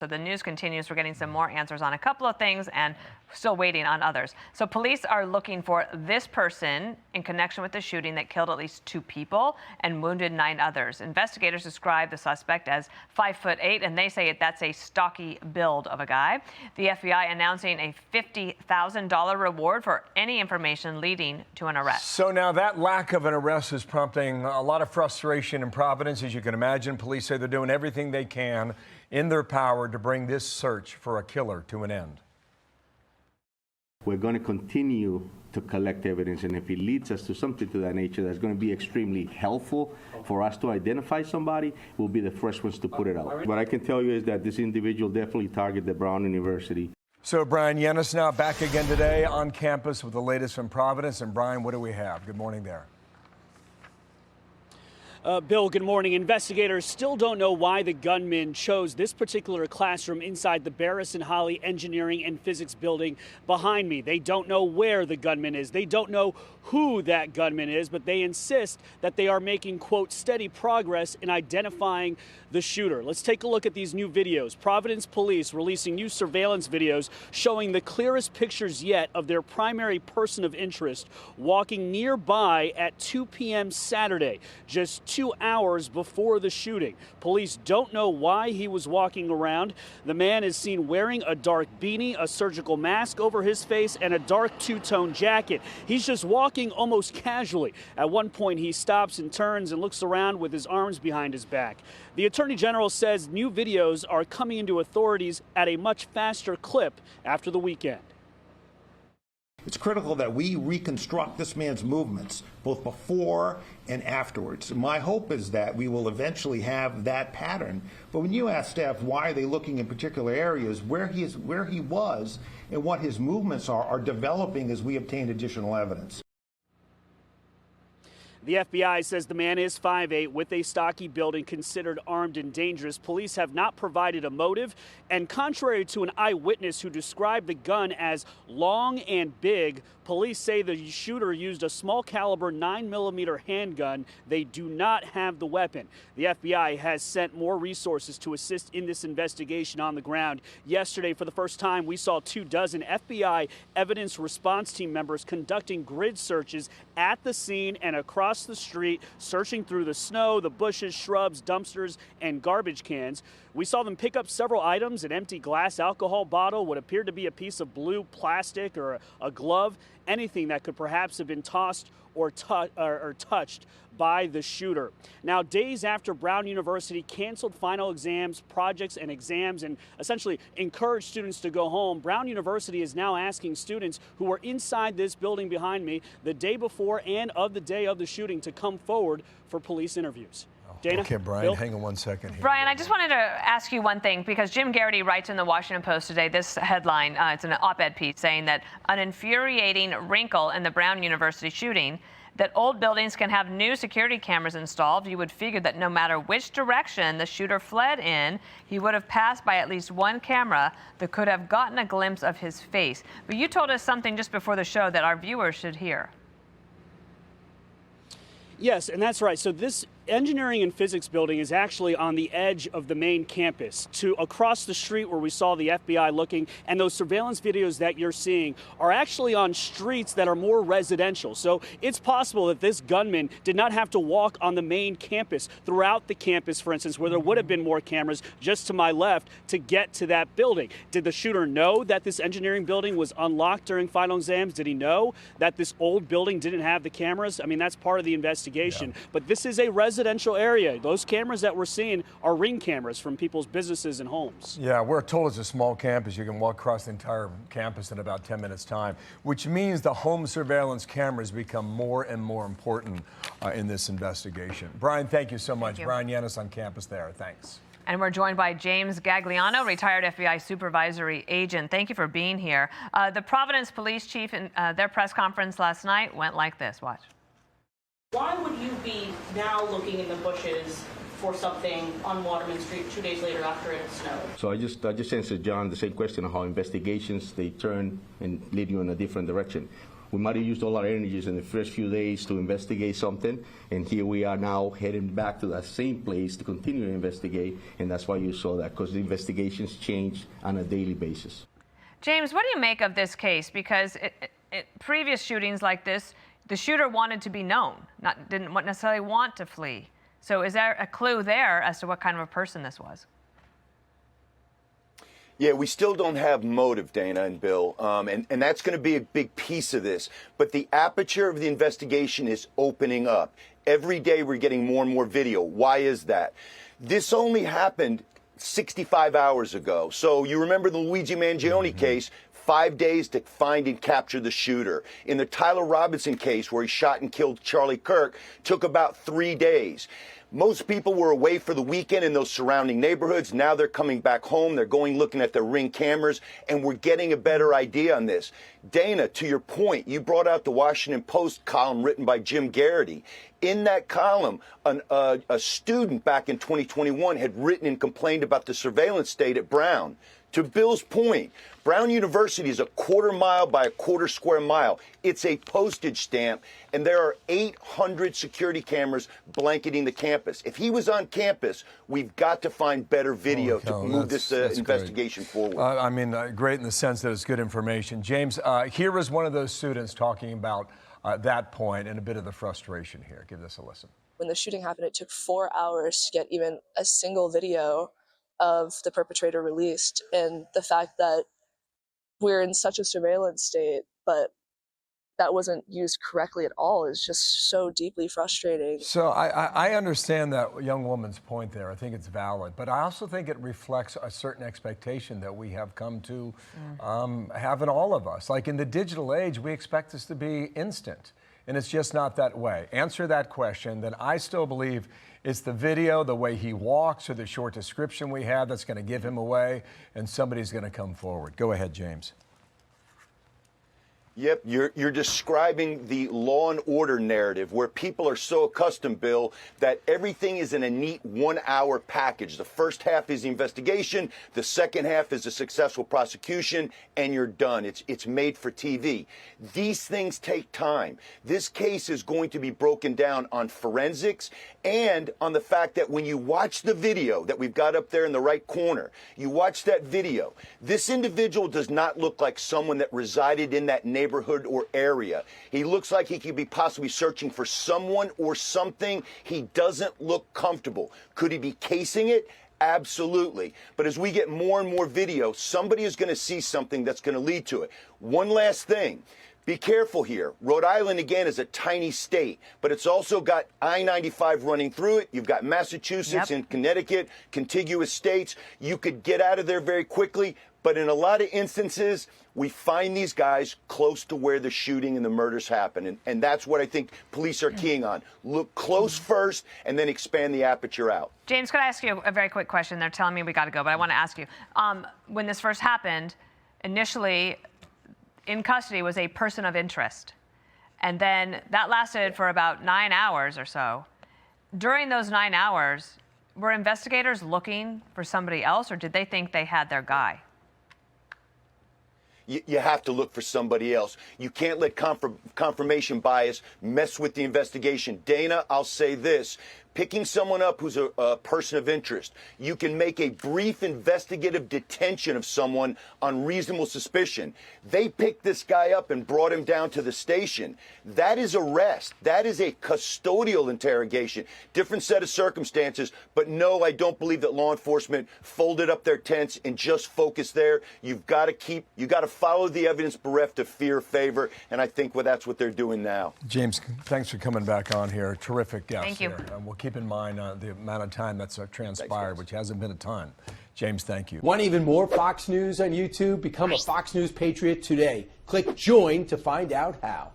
So the news continues. We're getting some more answers on a couple of things and still waiting on others. So police are looking for this person in connection with the shooting that killed at least 2 people and wounded 9 others. Investigators describe the suspect as 5'8", and they say that's a stocky build of a guy. The FBI announcing a $50,000 reward for any information leading to an arrest. So now that lack of an arrest is prompting a lot of frustration in Providence. As you can imagine, police say they're doing everything they can in their power to bring this search for a killer to an end. We're going to continue to collect evidence, and if it leads us to something to that nature that's going to be extremely helpful for us to identify somebody, we'll be the first ones to put it out. What I can tell you is that this individual definitely targeted Brown University. So Bryan Llenas now back again today on campus with the latest from Providence. And Bryan, what do we have? Good morning there. Bill, good morning. Investigators still don't know why the gunman chose this particular classroom inside the Barris and Holly Engineering and Physics building behind me. They don't know where the gunman is. They don't know who that gunman is, but they insist that they are making, quote, steady progress in identifying the shooter. Let's take a look at these new videos. Providence police releasing new surveillance videos showing the clearest pictures yet of their primary person of interest walking nearby at 2 p.m. Saturday, just 2 hours before the shooting. Police don't know why he was walking around. The man is seen wearing a dark beanie, a surgical mask over his face, and a dark two-tone jacket. He's just walking almost casually. At one point, he stops and turns and looks around with his arms behind his back. The Attorney General says new videos are coming into authorities at a much faster clip after the weekend. It's critical that we reconstruct this man's movements both before and afterwards. My hope is that we will eventually have that pattern. But when you ask staff why are they looking in particular areas, where he was and what his movements are developing as we obtain additional evidence. The FBI says the man is 5'8", with a stocky build and considered armed and dangerous. Police have not provided a motive, and contrary to an eyewitness who described the gun as long and big, police say the shooter used a small caliber 9mm handgun. They do not have the weapon. The FBI has sent more resources to assist in this investigation on the ground. Yesterday, for the first time, we saw 24 FBI evidence response team members conducting grid searches at the scene and across the street, searching through the snow, the bushes, shrubs, dumpsters, and garbage cans. We saw them pick up several items: an empty glass alcohol bottle, what appeared to be a piece of blue plastic or a glove, anything that could perhaps have been tossed or touched by the shooter. Now, days after Brown University canceled final exams, projects, and exams and essentially encouraged students to go home, Brown University is now asking students who were inside this building behind me the day before and of the day of the shooting to come forward for police interviews. Dana? Okay, Bryan, Bill? hang on 1 second here. Bryan, I just wanted to ask you one thing, because Jim Garrity writes in the Washington Post today this headline. It's an op-ed piece saying that an infuriating wrinkle in the Brown University shooting, that old buildings can have new security cameras installed. You would figure that no matter which direction the shooter fled in, he would have passed by at least one camera that could have gotten a glimpse of his face. But you told us something just before the show that our viewers should hear. Yes, and that's right. So this engineering and physics building is actually on the edge of the main campus, to across the street where we saw the FBI looking, and those surveillance videos that you're seeing are actually on streets that are more residential. So it's possible that this gunman did not have to walk on the main campus, throughout the campus, for instance, where there would have been more cameras just to my left, to get to that building. Did the shooter know that this engineering building was unlocked during final exams? Did he know that this old building didn't have the cameras? I mean, that's part of the investigation. Yeah. But this is a residential area. Those cameras that we're seeing are ring cameras from people's businesses and homes. Yeah, we're told it's a small campus. You can walk across the entire campus in about 10 minutes time, which means the home surveillance cameras become more and more important in this investigation. Bryan, thank you so much. Bryan Llenas on campus there. Thanks. And we're joined by James Gagliano, retired FBI supervisory agent. Thank you for being here. The Providence police chief in their press conference last night went like this. Watch. Why would you be now looking in the bushes for something on Waterman Street 2 days later after it snowed? So I just answered John the same question on how investigations, they turn and lead you in a different direction. We might have used all our energies in the first few days to investigate something, and here we are now heading back to that same place to continue to investigate, and that's why you saw that, because the investigations change on a daily basis. James, what do you make of this case? Because previous shootings like this, the shooter wanted to be known, didn't necessarily want to flee. So is there a clue there as to what kind of a person this was? Yeah, we still don't have motive, Dana and Bill, and that's going to be a big piece of this. But the aperture of the investigation is opening up. Every day we're getting more and more video. Why is that? This only happened 65 hours ago. So you remember the Luigi Mangione case, 5 days to find and capture the shooter. In the Tyler Robinson case, where he shot and killed Charlie Kirk, took about 3 days. Most people were away for the weekend in those surrounding neighborhoods. Now they're coming back home. They're going looking at their Ring cameras, and we're getting a better idea on this. Dana, to your point, you brought out the Washington Post column written by Jim Garrity. In that column, a student back in 2021 had written and complained about the surveillance state at Brown. To Bill's point, Brown University is a quarter mile by a quarter square mile. It's a postage stamp, and there are 800 security cameras blanketing the campus. If he was on campus, we've got to find better video to move this investigation forward. I mean, great in the sense that it's good information. James, here is one of those students talking about that point and a bit of the frustration here. Give this a listen. When the shooting happened, it took 4 hours to get even a single video of the perpetrator released, and the fact that we're in such a surveillance state, but that wasn't used correctly at all is just so deeply frustrating. So I understand that young woman's point there. I think it's valid, but I also think it reflects a certain expectation that we have come to have in all of us. Like in the digital age, we expect this to be instant, and it's just not that way. Answer that question, then I still believe it's the video, the way he walks, or the short description we have that's going to give him away, and somebody's going to come forward. Go ahead, James. Yep, you're describing the law and order narrative where people are so accustomed, Bill, that everything is in a neat 1 hour package. The first half is the investigation, the second half is a successful prosecution, and you're done. It's made for TV. These things take time. This case is going to be broken down on forensics and on the fact that when you watch the video that we've got up there in the right corner, you watch that video, this individual does not look like someone that resided in that neighborhood or area. He looks like he could be possibly searching for someone or something. He doesn't look comfortable. Could he be casing it? Absolutely. But as we get more and more video, somebody is going to see something that's going to lead to it. One last thing. Be careful here. Rhode Island, again, is a tiny state, but it's also got I-95 running through it. You've got Massachusetts and Connecticut, contiguous states. You could get out of there very quickly, but in a lot of instances, we find these guys close to where the shooting and the murders happen, and that's what I think police are keying on. Look close first, and then expand the aperture out. James, could I ask you a very quick question? They're telling me we got to go, but I want to ask you. When this first happened, initially, in custody was a person of interest. And then that lasted for about 9 hours or so. During those 9 hours, were investigators looking for somebody else, or did they think they had their guy? You have to look for somebody else. You can't let confirmation bias mess with the investigation. Dana, I'll say this. Picking someone up who's a person of interest, you can make a brief investigative detention of someone on reasonable suspicion. They picked this guy up and brought him down to the station. That is arrest. That is a custodial interrogation. Different set of circumstances, but no, I don't believe that law enforcement folded up their tents and just focused there. You've got to follow the evidence bereft of fear or favor, and I think that's what they're doing now. James, thanks for coming back on here. Terrific guest. Thank you. Here. We'll keep in mind the amount of time that's transpired, which hasn't been a ton. James, thank you. Want even more Fox News on YouTube? Become a Fox News Patriot today. Click join to find out how.